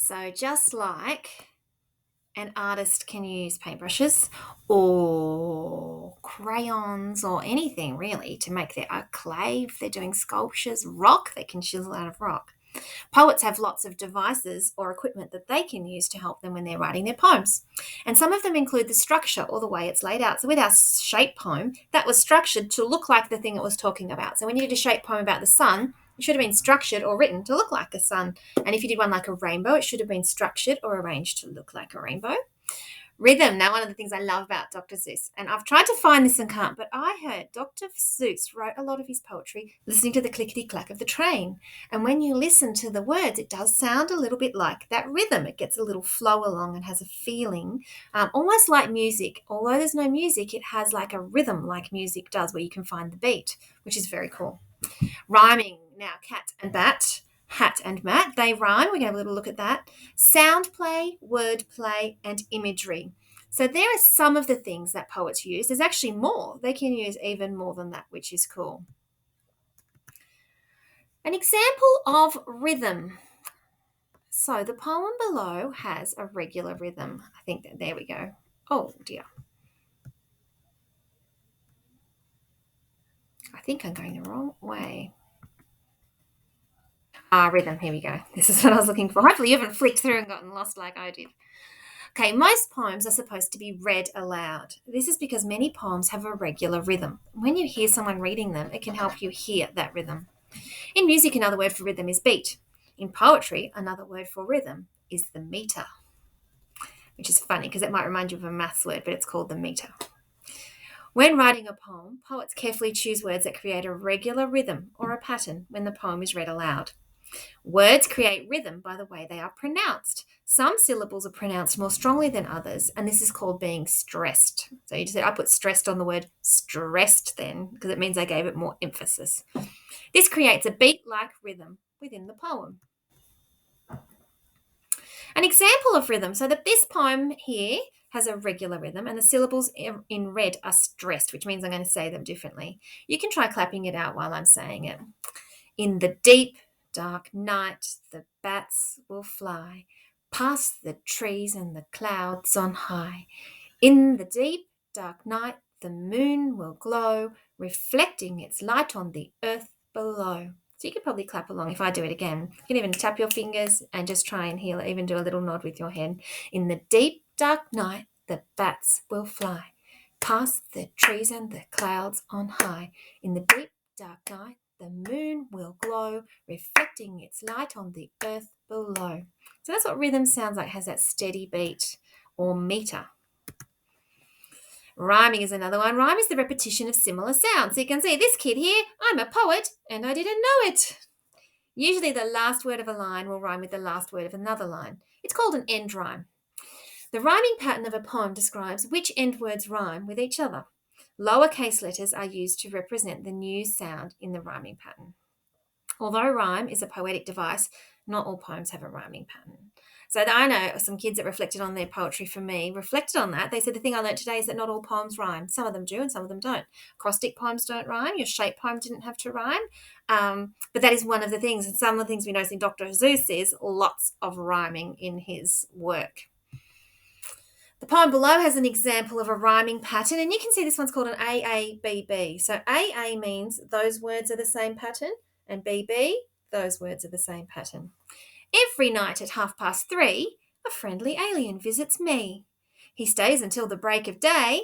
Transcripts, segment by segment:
So just like an artist can use paintbrushes or crayons or anything really to make their art, clay, if they're doing sculptures, rock, they can chisel out of rock. Poets have lots of devices or equipment that they can use to help them when they're writing their poems. And some of them include the structure or the way it's laid out. So with our shape poem, that was structured to look like the thing it was talking about. So when you did a shape poem about the sun, it should have been structured or written to look like a sun. And if you did one like a rainbow, it should have been structured or arranged to look like a rainbow. Rhythm. Now, one of the things I love about Dr. Seuss, and I've tried to find this and can't, but I heard Dr. Seuss wrote a lot of his poetry listening to the clickety-clack of the train. And when you listen to the words, it does sound a little bit like that rhythm. It gets a little flow along and has a feeling, almost like music. Although there's no music, it has like a rhythm like music does where you can find the beat, which is very cool. Rhyming. Now, cat and bat, hat and mat, they rhyme. We're going to have a little look at that. Sound play, word play, and imagery. So there are some of the things that poets use. There's actually more. They can use even more than that, which is cool. An example of rhythm. So the poem below has a regular rhythm. I think that there we go. Oh dear. I think I'm going the wrong way. Rhythm. Here we go. This is what I was looking for. Hopefully you haven't flicked through and gotten lost like I did. Okay, most poems are supposed to be read aloud. This is because many poems have a regular rhythm. When you hear someone reading them, it can help you hear that rhythm. In music, another word for rhythm is beat. In poetry, another word for rhythm is the meter, which is funny because it might remind you of a maths word, but it's called the meter. When writing a poem, poets carefully choose words that create a regular rhythm or a pattern when the poem is read aloud. Words create rhythm by the way they are pronounced. Some syllables are pronounced more strongly than others, and this is called being stressed. So you just said, I put stressed on the word stressed then, because it means I gave it more emphasis. This creates a beat-like rhythm within the poem. An example of rhythm, so that this poem here has a regular rhythm and the syllables in red are stressed, which means I'm going to say them differently. You can try clapping it out while I'm saying it. In the deep dark night, the bats will fly past the trees and the clouds on high. In the deep dark night, the moon will glow, reflecting its light on the earth below. So you could probably clap along if I do it again. You can even tap your fingers and just try and hear, even do a little nod with your head. In the deep dark night, the bats will fly past the trees and the clouds on high. In the deep dark night, the moon will glow, reflecting its light on the earth below. So that's what rhythm sounds like, has that steady beat or meter. Rhyming is another one. Rhyme is the repetition of similar sounds. So you can see this kid here, I'm a poet and I didn't know it. Usually the last word of a line will rhyme with the last word of another line. It's called an end rhyme. The rhyming pattern of a poem describes which end words rhyme with each other. Lowercase letters are used to represent the new sound in the rhyming pattern. Although rhyme is a poetic device, not all poems have a rhyming pattern. So I know some kids that reflected on their poetry for me, reflected on that. They said the thing I learned today is that not all poems rhyme. Some of them do and some of them don't. Acrostic poems don't rhyme. Your shape poem didn't have to rhyme. But that is one of the things. And some of the things we notice in Dr. Seuss is lots of rhyming in his work. The poem below has an example of a rhyming pattern, and you can see this one's called an AABB. So AA means those words are the same pattern, and BB, those words are the same pattern. Every night at 3:30, a friendly alien visits me. He stays until the break of day,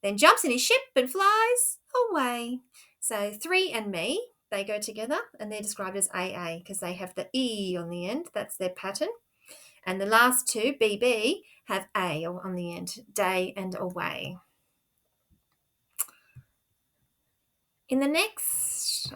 then jumps in his ship and flies away. So 3 and me, they go together, and they're described as AA because they have the E on the end. That's their pattern. And the last two, BB, have A on the end, day and away. In the next